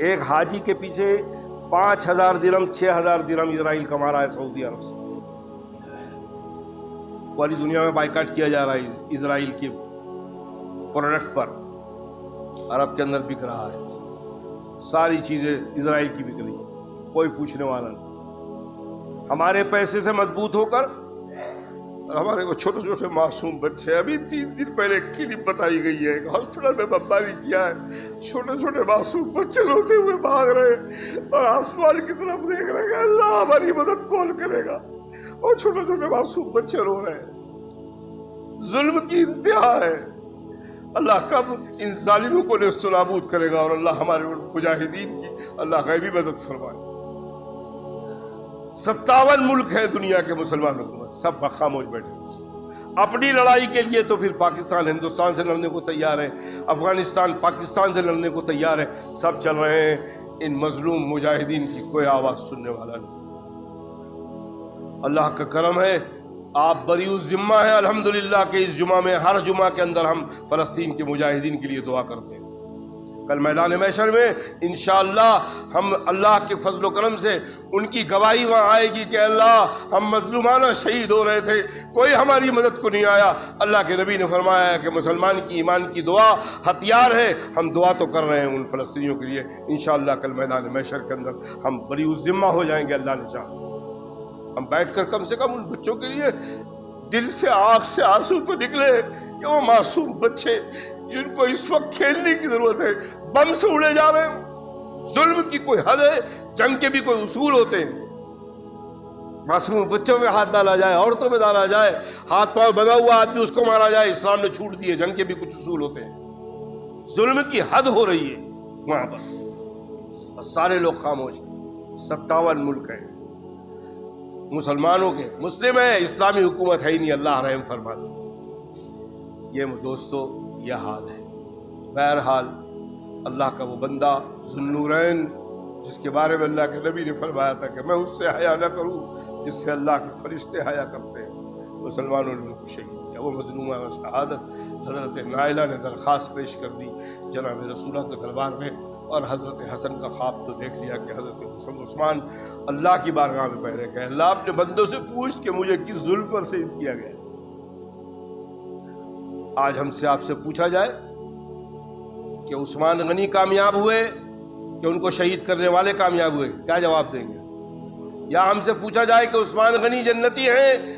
ایک حاجی کے پیچھے 5,000 درہم 6,000 درہم اسرائیل کما رہا ہے سعودی عرب سے. پوری دنیا میں بائیکاٹ کیا جا رہا ہے اسرائیل کے پروڈکٹ پر. عرب کے اندر بک رہا ہے, ساری چیزیں اسرائیل کی بک رہی, کوئی پوچھنے والا نہیں. ہمارے پیسے سے مضبوط ہو کر ہمارے کو چھوٹے چھوٹے معصوم بچے, ابھی 3 دن پہلے کلپ بتائی گئی ہے, ہاسپٹل میں بمباری کیا ہے, چھوٹے چھوٹے معصوم بچے روتے ہوئے بھاگ رہے اور آسمان کی طرف دیکھ رہے ہیں اللہ ہماری مدد کون کرے گا, اور چھوٹے چھوٹے معصوم بچے رو رہے ہیں. ظلم کی انتہا ہے. اللہ کب ان ظالموں کو نیست و نابود کرے گا, اور اللہ ہمارے مجاہدین کی اللہ غیبی مدد فرمائے. 57 ملک ہیں دنیا کے مسلمانوں کو, سب خاموش بیٹھے. اپنی لڑائی کے لیے تو پھر پاکستان ہندوستان سے لڑنے کو تیار ہے, افغانستان پاکستان سے لڑنے کو تیار ہے, سب چل رہے ہیں. ان مظلوم مجاہدین کی کوئی آواز سننے والا نہیں. اللہ کا کرم ہے, آپ بری الذمہ ہیں الحمدللہ کہ اس جمعہ میں ہر جمعہ کے اندر ہم فلسطین کے مجاہدین کے لیے دعا کرتے ہیں. کل میدان محشر میں انشاءاللہ ہم اللہ کے فضل و کرم سے ان کی گواہی وہاں آئے گی کہ اللہ ہم مظلومانہ شہید ہو رہے تھے, کوئی ہماری مدد کو نہیں آیا. اللہ کے نبی نے فرمایا ہے کہ مسلمان کی ایمان کی دعا ہتھیار ہے, ہم دعا تو کر رہے ہیں ان فلسطینیوں کے لیے. انشاءاللہ کل میدان محشر کے اندر ہم بری الذمہ ہو جائیں گے اللہ نے چاہا. ہم بیٹھ کر کم سے کم ان بچوں کے لیے دل سے آنکھ سے آنسو تو نکلے کہ وہ معصوم بچے جن کو اس وقت کھیلنے کی ضرورت ہے بم سے اڑے جا رہے ہیں. ظلم کی کوئی حد ہے, جنگ کے بھی کوئی اصول ہوتے ہیں. معصوم بچوں میں ہاتھ ڈالا جائے, عورتوں میں ڈالا جائے, ہاتھ پاؤں بنا ہوا آدمی اس کو مارا جائے, اسلام نے چھوٹ دیے. جنگ کے بھی کچھ اصول ہوتے ہیں. ظلم کی حد ہو رہی ہے وہاں پر, اور سارے لوگ خاموش ہیں. 57 ملک ہیں مسلمانوں کے, مسلم ہے, اسلامی حکومت ہے ہی نہیں. اللہ رحم فرما دے. یہ دوستو یہ حال ہے. بہرحال اللہ کا وہ بندہ ذوالنورین جس کے بارے میں اللہ کے نبی نے فرمایا تھا کہ میں اس سے حیا نہ کروں جس سے اللہ کے فرشتے حیا کرتے ہیں, مسلمانوں نے ان کو شہید کیا. وہ مظلومہ شہادت حضرت نائلہ نے درخواست پیش کر دی جناب رسولہ کے دربار میں, اور حضرت حسن کا خواب تو دیکھ لیا کہ حضرت عثمان اللہ کی بارگاہ میں پہرے گئے, اللہ اپنے بندوں سے پوچھ کہ مجھے کس ظلم پر شہید کیا گیا. آج ہم سے آپ سے پوچھا جائے کہ عثمان غنی کامیاب ہوئے کہ ان کو شہید کرنے والے کامیاب ہوئے, کیا جواب دیں گے؟ یا ہم سے پوچھا جائے کہ عثمان غنی جنتی ہیں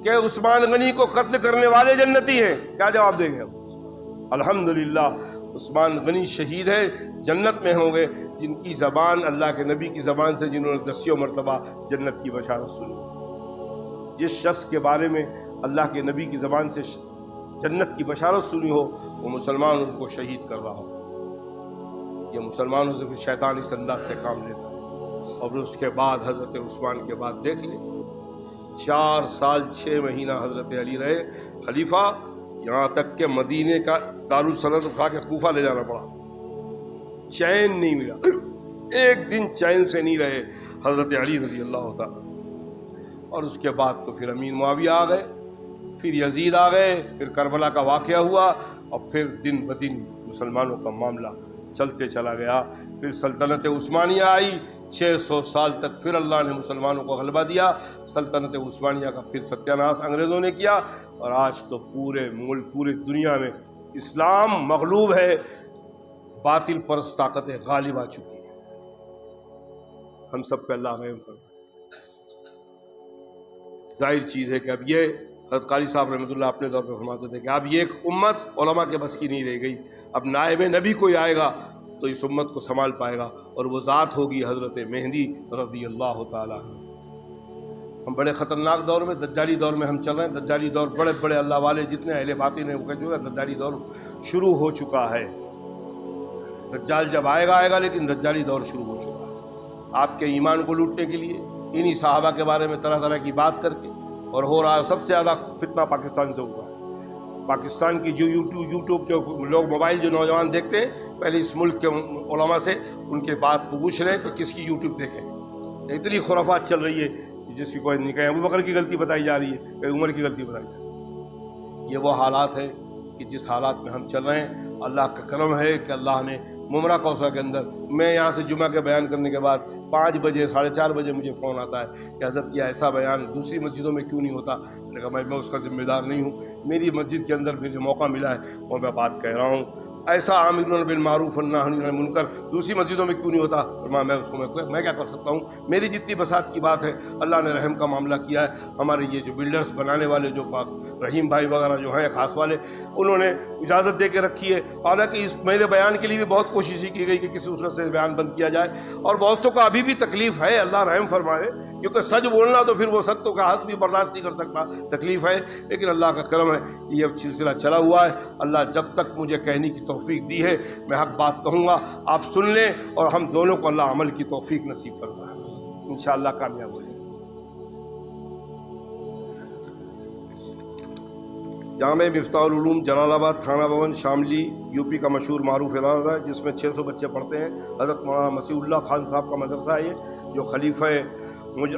کہ عثمان غنی کو قتل کرنے والے جنتی ہیں, کیا جواب دیں گے ہم؟ الحمدللہ عثمان غنی شہید ہے, جنت میں ہوں گے جن کی زبان اللہ کے نبی کی زبان سے جنہوں نے 10 مرتبہ جنت کی بشارت سنی. جس شخص کے بارے میں اللہ کے نبی کی زبان سے جنت کی بشارت سنی ہو وہ مسلمان اس کو شہید کر رہا ہو. یہ مسلمانوں سے بھی شیطان اس انداز سے کام لیتا ہے. اور اس کے بعد حضرت عثمان کے بعد دیکھ لیں 4 سال 6 مہینہ حضرت علی رہے خلیفہ, یہاں تک کہ مدینے کا دارالسلطنت اٹھا کے کوفہ لے جانا پڑا. چین نہیں ملا, ایک دن چین سے نہیں رہے حضرت علی رضی اللہ تعالیٰ. اور اس کے بعد تو پھر امیر معاویہ آ گئے, پھر یزید آ گئے, پھر کربلا کا واقعہ ہوا, اور پھر دن بدن مسلمانوں کا معاملہ چلتے چلا گیا. پھر سلطنت عثمانیہ آئی, 600 سال تک پھر اللہ نے مسلمانوں کو غلبہ دیا. سلطنت عثمانیہ کا پھر ستیہ ناش انگریزوں نے کیا, اور آج تو پورے ملک پوری دنیا میں اسلام مغلوب ہے, باطل پرست طاقتیں غالب آ چکی ہیں. ہم سب پہ اللہ رحم فرمائے. ظاہر چیز ہے کہ اب یہ حضرت قاری صاحب رحمۃ اللہ اپنے دور پہ فرماتے تھے کہ اب یہ ایک امت علماء کے بس کی نہیں رہ گئی. اب نائب نبی کوئی آئے گا تو اس امت کو سنبھال پائے گا, اور وہ ذات ہوگی حضرت مہدی رضی اللہ تعالیٰ عنہ. ہم بڑے خطرناک دور میں, دجالی دور میں ہم چل رہے ہیں. دجالی دور بڑے بڑے اللہ والے جتنے اہل باطن ہیں وہ کہہ چکے دجالی دور شروع ہو چکا ہے. دجال جب آئے گا لیکن دجالی دور شروع ہو چکا ہے. آپ کے ایمان کو لوٹنے کے لیے انہی صحابہ کے بارے میں طرح طرح کی بات کر کے, اور ہو رہا ہے سب سے زیادہ فتنہ پاکستان سے ہوا ہے. پاکستان کی جو یوٹیوب جو لوگ موبائل جو نوجوان دیکھتے ہیں, پہلے اس ملک کے علماء سے ان کے بات پوچھ رہے ہیں کہ کس کی یوٹیوب دیکھیں. اتنی خرافات چل رہی ہے جس کی کوئی نہیں, کہیں ابو بکر کی غلطی بتائی جا رہی ہے, کہیں عمر کی غلطی بتائی جا رہی ہے. یہ وہ حالات ہیں کہ جس حالات میں ہم چل رہے ہیں. اللہ کا کرم ہے کہ اللہ نے ممرہ کوثر کے اندر، میں یہاں سے جمعہ کے بیان کرنے کے بعد 5 بجے 4:30 بجے مجھے فون آتا ہے کہ حضرت یہ ایسا بیان دوسری مسجدوں میں کیوں نہیں ہوتا؟ میں نے کہا میں اس کا ذمہ دار نہیں ہوں، میری مسجد کے اندر مجھے موقع ملا ہے اور میں بات کہہ رہا ہوں۔ ایسا عامرون بالمعروف والنہی عن المنکر دوسری مسجدوں میں کیوں نہیں ہوتا؟ فرمایا میں اس کو میں کیا کر سکتا ہوں، میری جتنی بساط کی بات ہے، اللہ نے رحم کا معاملہ کیا ہے۔ ہمارے یہ جو بلڈرز بنانے والے جو رحیم بھائی وغیرہ جو ہیں خاص والے، انہوں نے اجازت دے کے رکھی ہے۔ حالانکہ اس میرے بیان کے لیے بھی بہت کوشش کی گئی کہ کسی صورت سے بیان بند کیا جائے، اور بہت کو ابھی بھی تکلیف ہے، اللہ رحم فرمائے، کیونکہ سچ بولنا تو پھر وہ سچوں کا حق بھی برداشت نہیں کر سکتا، تکلیف ہے، لیکن اللہ کا کرم ہے کہ یہ سلسلہ چلا ہوا ہے۔ اللہ جب تک مجھے کہنے کی توفیق دی ہے میں حق بات کہوں گا، آپ سن لیں، اور ہم دونوں کو اللہ عمل کی توفیق نصیب فرمائے، انشاءاللہ کامیاب ہو جائیں۔ جامع مفتاح العلوم جلال آباد تھانہ بھون شاملی یو پی کا مشہور معروف ادارہ ہے، جس میں 600 بچے پڑھتے ہیں۔ حضرت مولانا مسیح اللہ خان صاحب کا مدرسہ ہے یہ، جو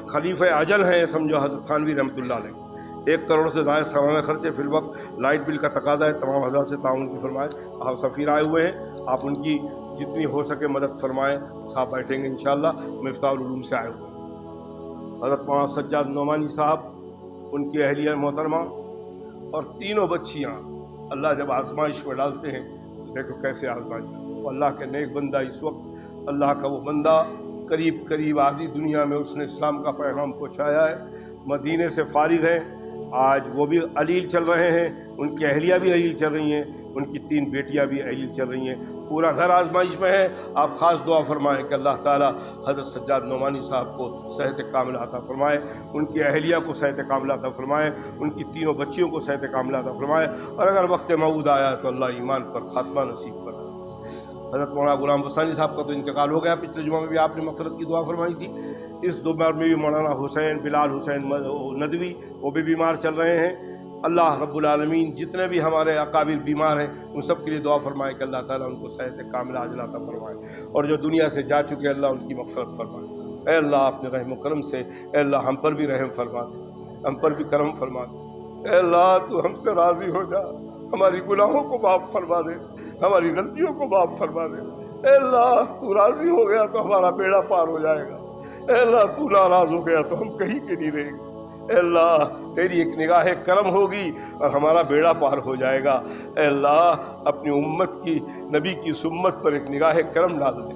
خلیفہ اجل ہیں سمجھو حضرت تھانوی رحمۃ اللہ علیہ۔ 1 کروڑ سے زائد سالانہ خرچے، فی الوقت لائٹ بل کا تقاضا ہے، تمام حضرات سے تعاون کی فرمائے۔ آپ سفیر آئے ہوئے ہیں، آپ ان کی جتنی ہو سکے مدد فرمائیں، صاحب بیٹھیں گے انشاءاللہ، مفتاح العلوم سے آئے ہوئے ہیں۔ حضرت مولانا سجاد نعمانی صاحب، ان کی اہلیہ محترمہ اور تینوں بچیاں، اللہ جب آزمائش میں ڈالتے ہیں دیکھو کیسے آزمائش، وہ اللہ کے نیک بندہ، اس وقت اللہ کا وہ بندہ قریب آدھی دنیا میں اس نے اسلام کا پیغام پہنچایا ہے، مدینے سے فارغ ہیں، آج وہ بھی علیل چل رہے ہیں، ان کی اہلیہ بھی علیل چل رہی ہیں، ان کی 3 بیٹیاں بھی علیل چل رہی ہیں، پورا گھر آزمائش میں ہے۔ آپ خاص دعا فرمائیں کہ اللہ تعالیٰ حضرت سجاد نعمانی صاحب کو صحت کاملہ عطا فرمائے، ان کی اہلیہ کو صحت کاملہ عطا فرمائے، ان کی تینوں بچیوں کو صحت کاملہ عطا فرمائے، اور اگر وقت موعود آیا تو اللہ ایمان پر خاتمہ نصیب فرمائے۔ حضرت مولانا غلام وسانی صاحب کا تو انتقال ہو گیا، پچھلے جمعہ میں بھی آپ نے مغفرت کی دعا فرمائی تھی۔ اس دور میں بھی مولانا بلال حسین ندوی وہ بھی بیمار چل رہے ہیں۔ اللہ رب العالمین جتنے بھی ہمارے اکابر بیمار ہیں ان سب کے لیے دعا فرمائے کہ اللہ تعالیٰ ان کو صحت کاملہ عاجلہ عطا فرمائے، اور جو دنیا سے جا چکے اللہ ان کی مغفرت فرمائے۔ اے اللہ اپنے رحم و کرم سے، اے اللہ ہم پر بھی رحم فرما دے، ہم پر بھی کرم فرما دے۔ اے اللہ تو ہم سے راضی ہو جا، ہماری گناہوں کو معاف فرما دے، ہماری غلطیوں کو معاف فرما دے۔ اے اللہ تو راضی ہو گیا تو ہمارا بیڑا پار ہو جائے گا، اے اللہ تو ناراض ہو گیا تو ہم کہیں کے نہیں رہیں گے۔ اے اللہ تیری ایک نگاہ کرم ہوگی اور ہمارا بیڑا پار ہو جائے گا۔ اے اللہ اپنی امت کی، نبی کی سمت پر ایک نگاہ کرم ڈال دے۔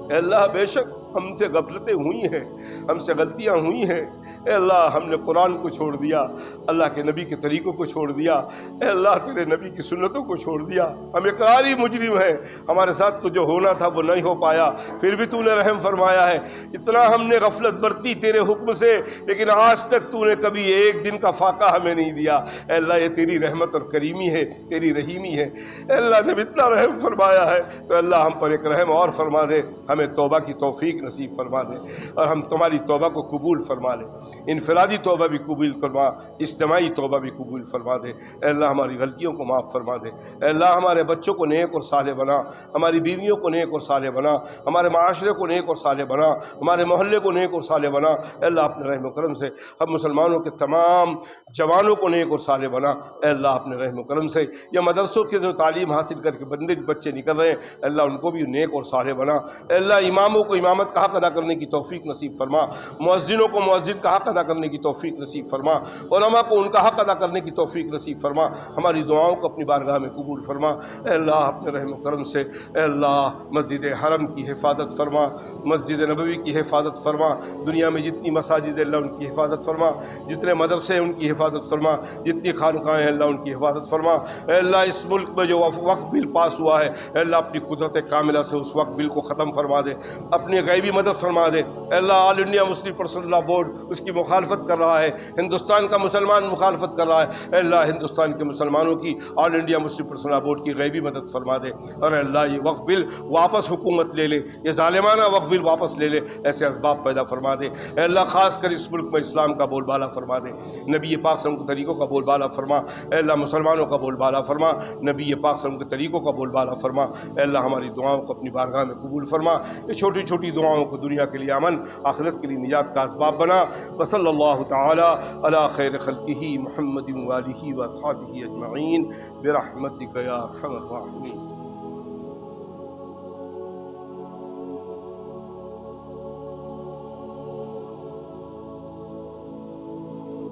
اے اللہ بے شک ہم سے غفلتیں ہوئی ہیں، ہم سے غلطیاں ہوئی ہیں، اے اللہ ہم نے قرآن کو چھوڑ دیا، اللہ کے نبی کے طریقوں کو چھوڑ دیا، اے اللہ تیرے نبی کی سنتوں کو چھوڑ دیا، ہم اقراری مجرم ہیں، ہمارے ساتھ تو جو ہونا تھا وہ نہیں ہو پایا، پھر بھی تو نے رحم فرمایا ہے۔ اتنا ہم نے غفلت برتی تیرے حکم سے، لیکن آج تک تو نے کبھی ایک دن کا فاقہ ہمیں نہیں دیا۔ اے اللہ یہ تیری رحمت اور کریمی ہے، تیری رحیمی ہے۔ اے اللہ جب اتنا رحم فرمایا ہے تو اللہ ہم پر ایک رحم اور فرما دے، ہمیں توبہ کی توفیق نصیب فرما دے، اور ہم تمہاری توبہ کو قبول فرما لیں، انفرادی توبہ بھی قبول فرما، اجتماعی توبہ بھی قبول فرما دے۔ اے اللہ ہماری غلطیوں کو معاف فرما دے، اے اللہ ہمارے بچوں کو نیک اور صالح بنا، ہماری بیویوں کو نیک اور صالح بنا، ہمارے معاشرے کو نیک اور صالح بنا، ہمارے محلے کو نیک اور صالح بنا۔ اے اللہ اپنے رحم و کرم سے ہم مسلمانوں کے تمام جوانوں کو نیک اور صالح بنا۔ اے اللہ اپنے رحم و کرم سے یہ مدرسوں کے جو تعلیم حاصل کر کے بچے نکل رہے ہیں، اے اللہ ان کو بھی نیک اور صالح بنا۔ اے اللہ اماموں کو امامت کا حق ادا کرنے کی توفیق نصیب فرما، مؤذنوں کو مؤذن کا حق ادا کرنے کی توفیق نصیب فرما، علماء کو ان کا حق ادا کرنے کی توفیق نصیب فرما، ہماری دعاؤں کو اپنی بارگاہ میں قبول فرما۔ اے اللہ اپنے رحم و کرم سے اے اللہ مسجد حرم کی حفاظت فرما، مسجد نبوی کی حفاظت فرما، دنیا میں جتنی مساجد اللہ ان کی حفاظت فرما، جتنے مدرسے ہیں ان کی حفاظت فرما، جتنی خانقاہیں ہیں اللہ ان کی حفاظت فرما۔ اے اللہ اس ملک میں جو وقت بل پاس ہوا ہے، اے اللہ اپنی قدرت کاملہ سے اس وقت بل کو ختم فرما دے، اپنی غیبی مدد فرما دے۔ اے اللہ آل انڈیا مسلم پرسنل لا بورڈ اس کی مخالفت کر رہا ہے، ہندوستان کا مسلمان مخالفت کر رہا ہے، اے اللہ ہندوستان کے مسلمانوں کی آل انڈیا مسلم پرسنل لا بورڈ کی غیبی مدد فرما دے، اور اے اللہ یہ وقت بل واپس حکومت لے لے، یہ ظالمانہ وقت بل واپس لے لے، ایسے اسباب پیدا فرما دے۔ اے اللہ خاص کر اس ملک میں اسلام کا بول بالا فرما دے، نبی پاک صلی اللہ علیہ وسلم کے طریقوں کا بول بالا فرما، اے اللہ مسلمانوں کا بول بالا فرما، نبی پاک صلی اللہ علیہ وسلم کے طریقوں کا بول بالا فرما۔ اے اللہ ہماری دعاؤں کو اپنی بارگاہ میں قبول فرما، یہ چھوٹی چھوٹی دعاؤں کو دنیا کے لیے امن، آخرت کے لیے نجات کا اسباب بنا۔ وصلی اللہ تعالی علی خیر خلقہ محمد وآلہ واصحابہ اجمعین برحمتک یا ارحم الراحمین۔